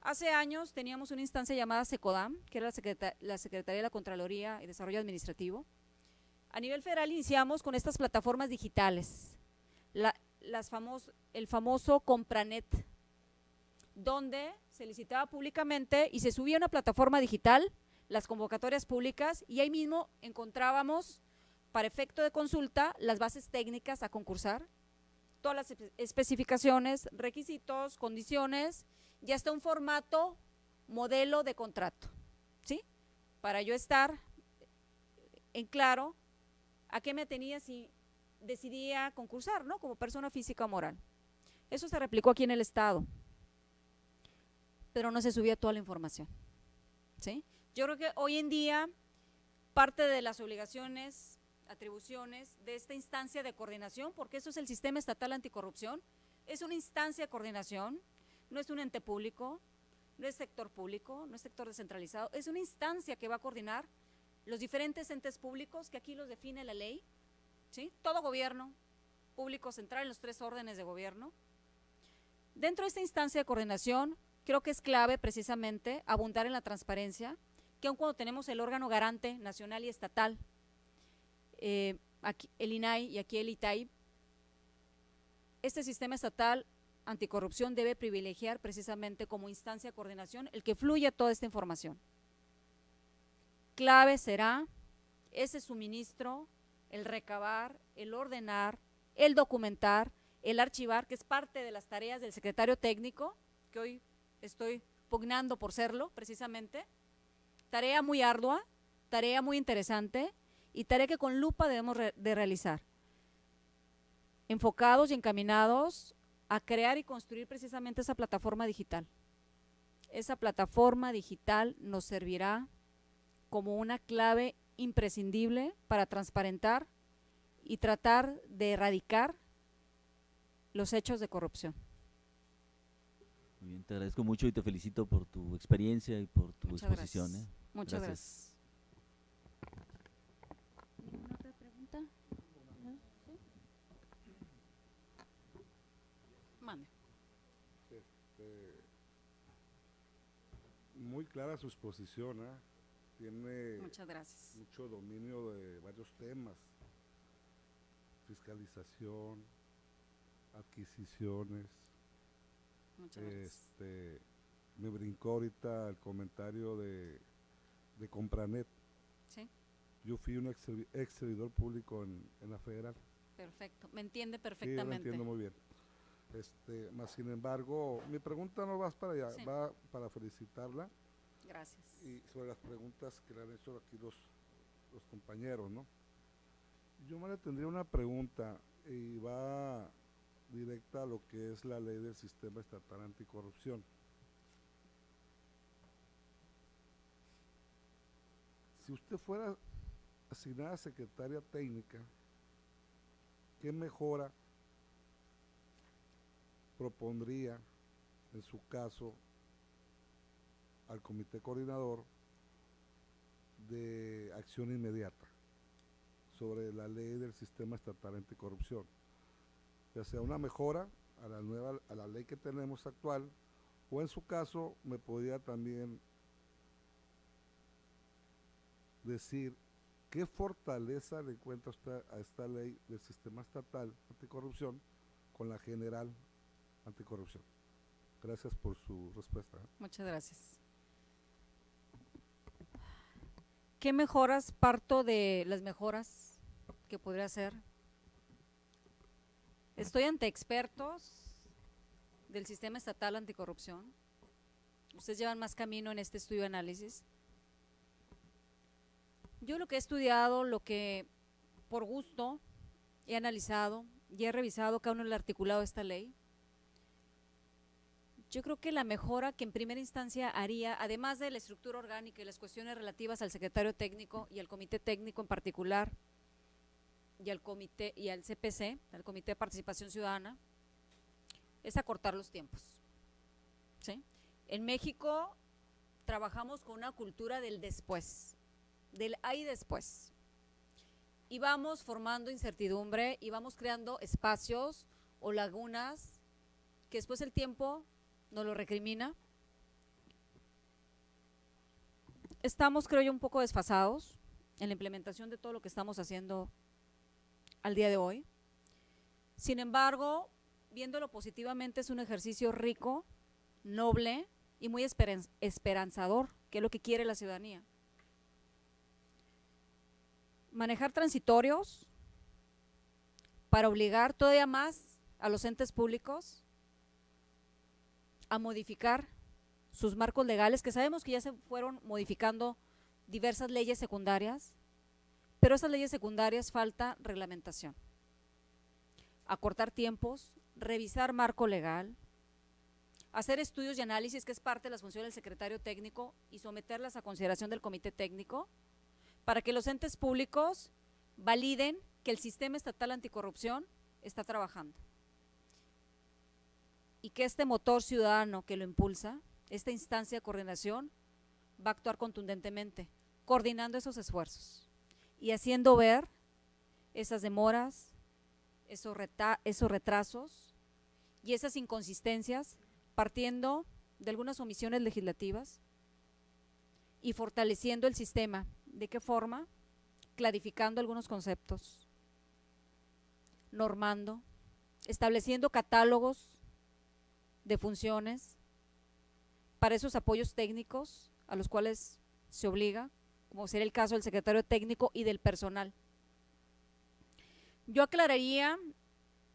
S2: Hace años teníamos una instancia llamada SECODAM, que era la Secretaría de la Contraloría y Desarrollo Administrativo. A nivel federal iniciamos con estas plataformas digitales, el famoso Compranet, donde se licitaba públicamente y se subía a una plataforma digital las convocatorias públicas y ahí mismo encontrábamos, para efecto de consulta, las bases técnicas a concursar, todas las especificaciones, requisitos, condiciones y hasta un formato, modelo de contrato, ¿sí? Para yo estar en claro a qué me tenía si decidía concursar, ¿no? Como persona física o moral. Eso se replicó aquí en el estado, pero no se subía toda la información, ¿sí? Yo creo que hoy en día parte de las obligaciones, atribuciones de esta instancia de coordinación, porque eso es el Sistema Estatal Anticorrupción, es una instancia de coordinación, no es un ente público, no es sector público, no es sector descentralizado, es una instancia que va a coordinar los diferentes entes públicos que aquí los define la ley, ¿sí? Todo gobierno público central en los 3 órdenes de gobierno. Dentro de esta instancia de coordinación, creo que es clave precisamente abundar en la transparencia, que aun cuando tenemos el órgano garante nacional y estatal, aquí el INAI y aquí el ITAI, este sistema estatal anticorrupción debe privilegiar precisamente como instancia de coordinación el que fluya toda esta información. Clave será ese suministro, el recabar, el ordenar, el documentar, el archivar, que es parte de las tareas del secretario técnico, que hoy estoy pugnando por serlo precisamente. Tarea muy ardua, tarea muy interesante y tarea que con lupa debemos de realizar. Enfocados y encaminados a crear y construir precisamente esa plataforma digital. esa plataforma digital nos servirá como una clave imprescindible para transparentar y tratar de erradicar los hechos de corrupción.
S6: Muy bien, te agradezco mucho y te felicito por tu experiencia y por tu
S2: Muchas
S6: exposición.
S2: gracias. Muchas gracias.
S1: ¿Ninguna otra pregunta? ¿No? ¿Sí?
S2: Mande.
S7: Muy clara su exposición, ¿ah? Tiene
S2: Muchas gracias.
S7: mucho dominio de varios temas: fiscalización, adquisiciones.
S2: Muchas gracias.
S7: Me brincó ahorita el comentario de Compranet.
S2: Sí,
S7: Yo fui un ex servidor público en la federal.
S2: perfecto. Me entiende
S7: Sí,
S2: perfectamente.
S7: lo entiendo muy bien. Más sin embargo, mi pregunta no va para allá,
S2: Sí.
S7: va para felicitarla
S2: Gracias.
S7: y sobre las preguntas que le han hecho aquí los compañeros, ¿no? Yo me le tendría una pregunta y va directa a lo que es la ley del sistema estatal anticorrupción. Si usted fuera asignada secretaria técnica, ¿qué mejora propondría en su caso al comité coordinador de acción inmediata sobre la ley del sistema estatal anticorrupción? Ya sea una mejora a la ley que tenemos actual, o en su caso me podría también decir qué fortaleza le encuentra usted a esta ley del sistema estatal anticorrupción con la general anticorrupción. Gracias por su respuesta.
S2: Muchas gracias. ¿Qué mejoras? Parto de las mejoras que podría hacer. Estoy ante expertos del sistema estatal anticorrupción. Ustedes llevan más camino en este estudio de análisis. Yo lo que he estudiado, lo que por gusto he analizado y he revisado cada uno del articulado de esta ley, yo creo que la mejora que en primera instancia haría, además de la estructura orgánica y las cuestiones relativas al secretario técnico y al comité técnico en particular, y al comité y al CPC, al Comité de Participación Ciudadana, es acortar los tiempos. ¿Sí? En México trabajamos con una cultura del después, del ahí después. Y vamos formando incertidumbre y vamos creando espacios o lagunas que después el tiempo nos lo recrimina. Estamos, creo yo, un poco desfasados en la implementación de todo lo que estamos haciendo al día de hoy. Sin embargo, viéndolo positivamente, es un ejercicio rico, noble y muy esperanzador, que es lo que quiere la ciudadanía. Manejar transitorios para obligar todavía más a los entes públicos a modificar sus marcos legales, que sabemos que ya se fueron modificando diversas leyes secundarias, pero esas leyes secundarias falta reglamentación. Acortar tiempos, revisar marco legal, hacer estudios y análisis, que es parte de las funciones del secretario técnico, y someterlas a consideración del comité técnico, para que los entes públicos validen que el sistema estatal anticorrupción está trabajando. Y que este motor ciudadano que lo impulsa, esta instancia de coordinación, va a actuar contundentemente, coordinando esos esfuerzos y haciendo ver esas demoras, esos retrasos y esas inconsistencias, partiendo de algunas omisiones legislativas y fortaleciendo el sistema. ¿De qué forma? Clarificando algunos conceptos, normando, estableciendo catálogos de funciones para esos apoyos técnicos a los cuales se obliga, como sería el caso del secretario técnico y del personal. Yo aclararía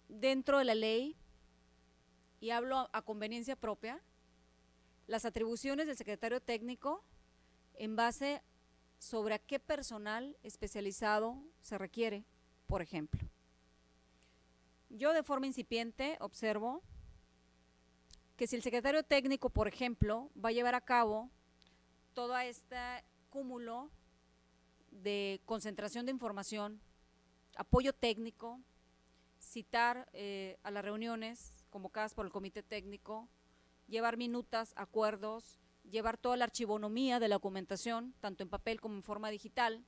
S2: dentro de la ley, y hablo a conveniencia propia, las atribuciones del secretario técnico en base sobre a qué personal especializado se requiere, por ejemplo. Yo de forma incipiente observo que si el secretario técnico, por ejemplo, va a llevar a cabo todo este cúmulo de concentración de información, apoyo técnico, citar a las reuniones convocadas por el comité técnico, llevar minutas, acuerdos, llevar toda la archivonomía de la documentación, tanto en papel como en forma digital,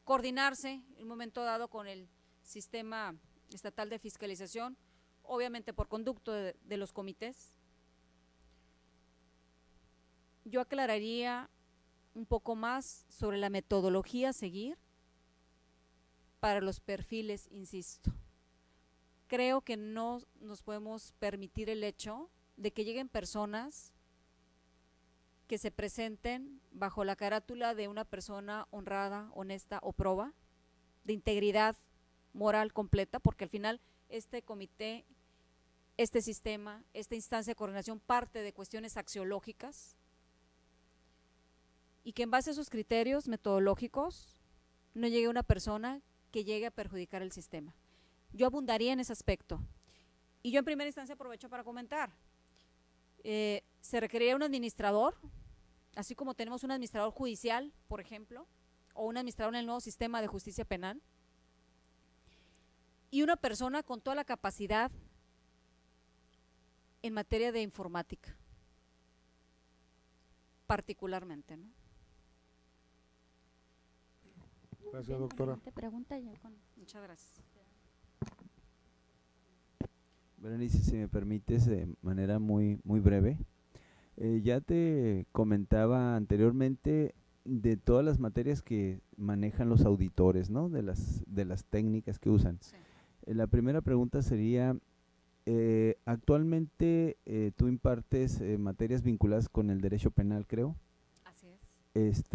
S2: coordinarse en un momento dado con el sistema estatal de fiscalización, obviamente por conducto de los comités. Yo aclararía un poco más sobre la metodología a seguir para los perfiles, insisto. Creo que no nos podemos permitir el hecho de que lleguen personas que se presenten bajo la carátula de una persona honrada, honesta o proba, de integridad moral completa, porque al final este comité, este sistema, esta instancia de coordinación parte de cuestiones axiológicas, y que en base a esos criterios metodológicos no llegue una persona que llegue a perjudicar el sistema. Yo abundaría en ese aspecto. Y yo en primera instancia aprovecho para comentar. Se requeriría un administrador, así como tenemos un administrador judicial, por ejemplo, o un administrador en el nuevo sistema de justicia penal, y una persona con toda la capacidad en materia de informática, particularmente, ¿no?
S7: Gracias,
S1: Bien,
S7: doctora.
S1: siguiente pregunta ya con…
S2: Muchas gracias.
S8: Berenice, si me permites, de manera muy breve. Ya te comentaba anteriormente de todas las materias que manejan los auditores, ¿no? De las técnicas que usan.
S2: Sí.
S8: La primera pregunta sería, actualmente tú impartes materias vinculadas con el derecho penal, creo.
S2: Así es.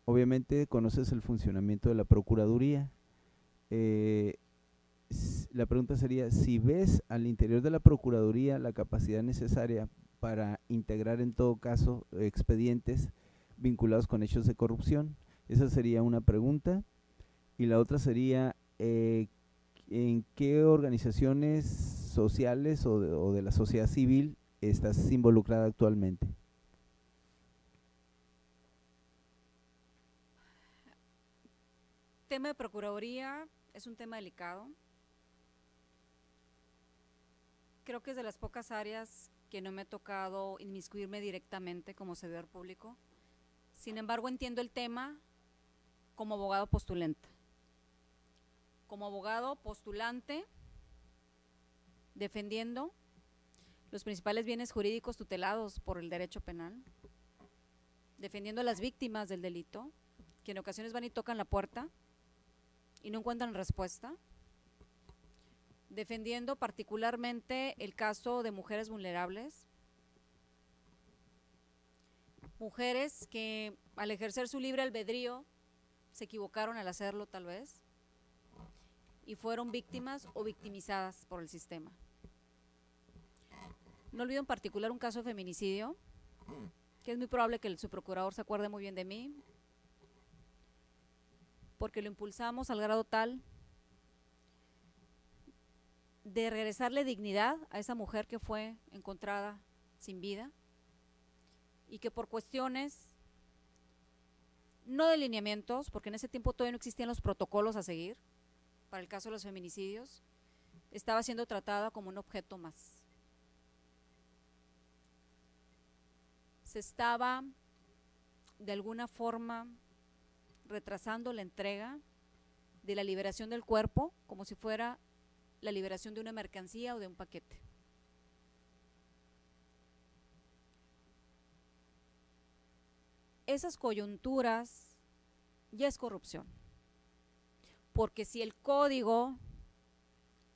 S8: Obviamente conoces el funcionamiento de la Procuraduría. La pregunta sería, si ves al interior de la Procuraduría la capacidad necesaria para integrar en todo caso expedientes vinculados con hechos de corrupción. Esa sería una pregunta. Y la otra sería, ¿en qué organizaciones sociales o de la sociedad civil estás involucrada actualmente?
S2: Tema de Procuraduría es un tema delicado. Creo que es de las pocas áreas que no me ha tocado inmiscuirme directamente como servidor público. Sin embargo, entiendo el tema como abogado postulante. Como abogado postulante, defendiendo los principales bienes jurídicos tutelados por el derecho penal, defendiendo a las víctimas del delito, que en ocasiones van y tocan la puerta y no encuentran respuesta, defendiendo particularmente el caso de mujeres vulnerables, mujeres que al ejercer su libre albedrío se equivocaron al hacerlo tal vez y fueron víctimas o victimizadas por el sistema. No olvido en particular un caso de feminicidio, que es muy probable que el subprocurador se acuerde muy bien de mí, porque lo impulsamos al grado tal de regresarle dignidad a esa mujer que fue encontrada sin vida y que por cuestiones, no de lineamientos, porque en ese tiempo todavía no existían los protocolos a seguir para el caso de los feminicidios, estaba siendo tratada como un objeto más. Se estaba de alguna forma retrasando la entrega de la liberación del cuerpo como si fuera la liberación de una mercancía o de un paquete. Esas coyunturas ya es corrupción, porque si el Código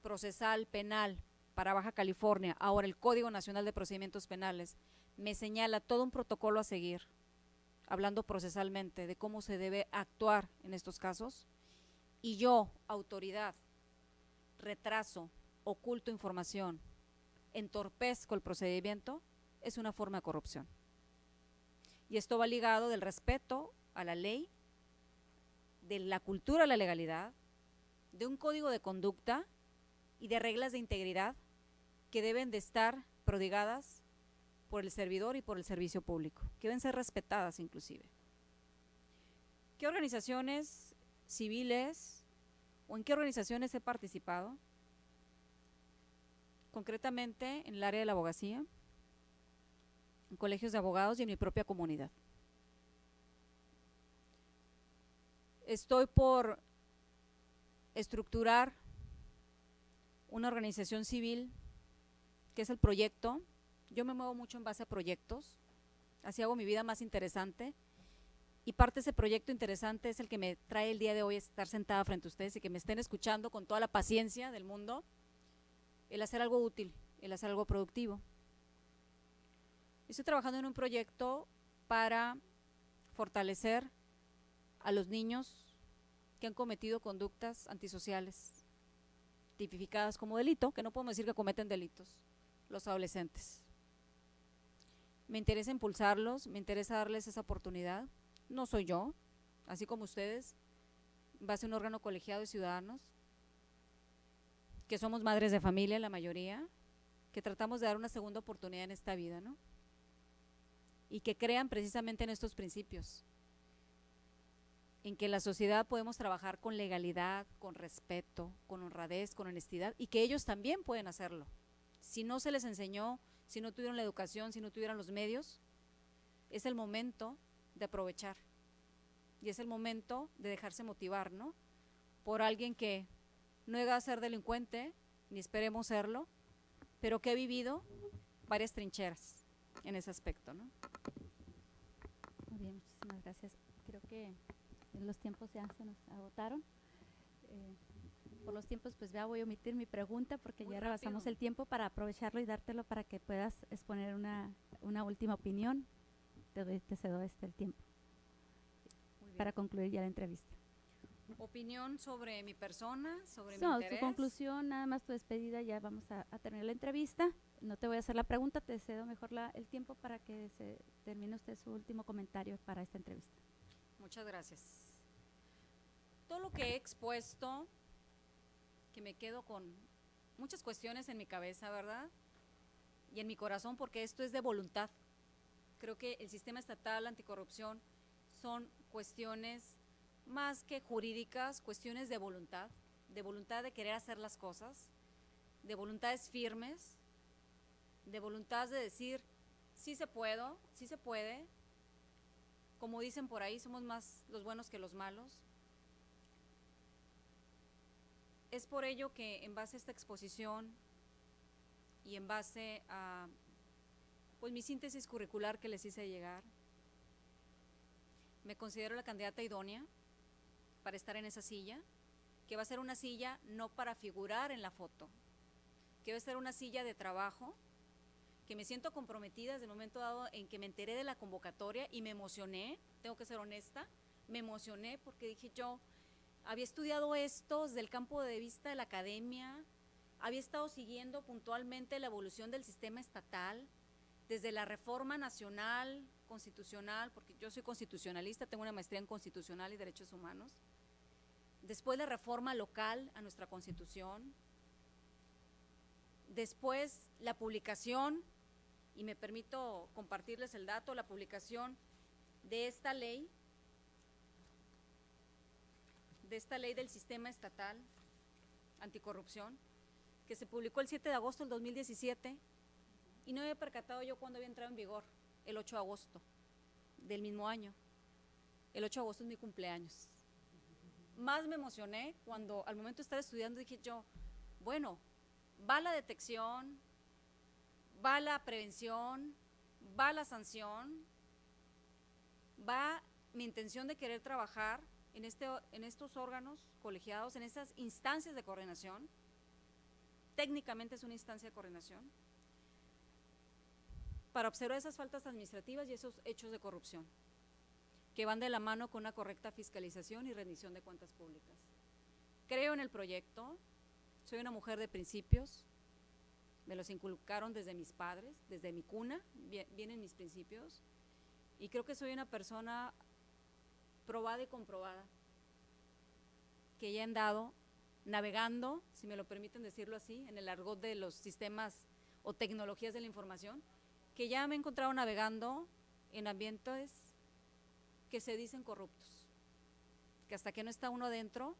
S2: Procesal Penal para Baja California, ahora el Código Nacional de Procedimientos Penales, me señala todo un protocolo a seguir, hablando procesalmente de cómo se debe actuar en estos casos, y yo, autoridad, retraso, oculto información, entorpezco el procedimiento, es una forma de corrupción. Y esto va ligado del respeto a la ley, de la cultura de la legalidad, de un código de conducta y de reglas de integridad que deben de estar prodigadas por el servidor y por el servicio público, que deben ser respetadas inclusive. ¿Qué organizaciones civiles o en qué organizaciones he participado? Concretamente en el área de la abogacía, en colegios de abogados y en mi propia comunidad. Estoy por estructurar una organización civil que es el proyecto. Yo me muevo mucho en base a proyectos, así hago mi vida más interesante, y parte de ese proyecto interesante es el que me trae el día de hoy estar sentada frente a ustedes y que me estén escuchando con toda la paciencia del mundo, el hacer algo útil, el hacer algo productivo. Estoy trabajando en un proyecto para fortalecer a los niños que han cometido conductas antisociales, tipificadas como delito, que no podemos decir que cometen delitos, los adolescentes. Me interesa impulsarlos, me interesa darles esa oportunidad. No soy yo, así como ustedes, va a ser un órgano colegiado de ciudadanos, que somos madres de familia la mayoría, que tratamos de dar una segunda oportunidad en esta vida, ¿no? Y que crean precisamente en estos principios, en que en la sociedad podemos trabajar con legalidad, con respeto, con honradez, con honestidad, y que ellos también pueden hacerlo. Si no se les enseñó, si no tuvieron la educación, si no tuvieron los medios, es el momento de aprovechar y es el momento de dejarse motivar, ¿no? Por alguien que no llega a ser delincuente, ni esperemos serlo, pero que ha vivido varias trincheras en ese aspecto, ¿no?
S1: Muy bien, muchísimas gracias. Creo que los tiempos ya se nos agotaron. Por los tiempos, pues ya voy a omitir mi pregunta porque
S2: Muy
S1: ya rebasamos
S2: rápido.
S1: el tiempo para aprovecharlo y dártelo para que puedas exponer una última opinión. Te cedo el tiempo
S2: Muy bien.
S1: para concluir ya la entrevista.
S2: Opinión sobre mi persona, sobre mi
S1: No,
S2: interés.
S1: tu conclusión, nada más tu despedida, ya vamos a terminar la entrevista. No te voy a hacer la pregunta, te cedo mejor el tiempo para que se termine usted su último comentario para esta entrevista.
S2: Muchas gracias. Todo lo que he expuesto, que me quedo con muchas cuestiones en mi cabeza, ¿verdad? Y en mi corazón, porque esto es de voluntad. Creo que el sistema estatal anticorrupción son cuestiones más que jurídicas, cuestiones de voluntad de querer hacer las cosas, de voluntades firmes, de voluntad de decir, sí se puede, como dicen por ahí, somos más los buenos que los malos. Es por ello que en base a esta exposición y en base a pues mi síntesis curricular que les hice llegar, me considero la candidata idónea para estar en esa silla, que va a ser una silla no para figurar en la foto, que va a ser una silla de trabajo, que me siento comprometida desde el momento dado en que me enteré de la convocatoria y me emocioné, tengo que ser honesta, me emocioné porque dije yo, había estudiado esto desde el campo de vista de la academia, había estado siguiendo puntualmente la evolución del sistema estatal, desde la reforma nacional, constitucional, porque yo soy constitucionalista, tengo una maestría en constitucional y derechos humanos, después la reforma local a nuestra constitución, después la publicación, y me permito compartirles el dato, la publicación de esta ley del sistema estatal anticorrupción, que se publicó el 7 de agosto del 2017, y no me había percatado yo cuando había entrado en vigor, el 8 de agosto del mismo año. El 8 de agosto es mi cumpleaños. Más me emocioné cuando al momento de estar estudiando dije yo, bueno, va la detección, va la prevención, va la sanción, va mi intención de querer trabajar en estos órganos colegiados, en estas instancias de coordinación. Técnicamente es una instancia de coordinación para observar esas faltas administrativas y esos hechos de corrupción que van de la mano con una correcta fiscalización y rendición de cuentas públicas. Creo en el proyecto, soy una mujer de principios, me los inculcaron desde mis padres, desde mi cuna, vienen mis principios, y creo que soy una persona probada y comprobada, que ya he andado navegando, si me lo permiten decirlo así, en el argot de los sistemas o tecnologías de la información, que ya me he encontrado navegando en ambientes que se dicen corruptos, que hasta que no está uno dentro,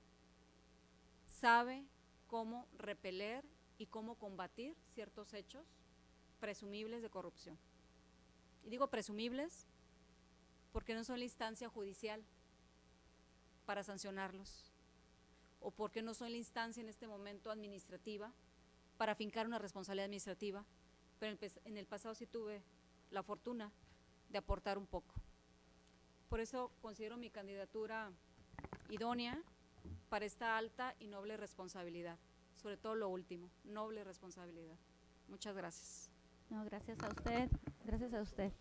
S2: sabe cómo repeler y cómo combatir ciertos hechos presumibles de corrupción. Y digo presumibles porque no son la instancia judicial para sancionarlos, o porque no son la instancia en este momento administrativa para fincar una responsabilidad administrativa, pero en el pasado sí tuve la fortuna de aportar un poco. Por eso considero mi candidatura idónea para esta alta y noble responsabilidad, sobre todo lo último, noble responsabilidad. Muchas gracias.
S1: No, gracias a usted, gracias a usted.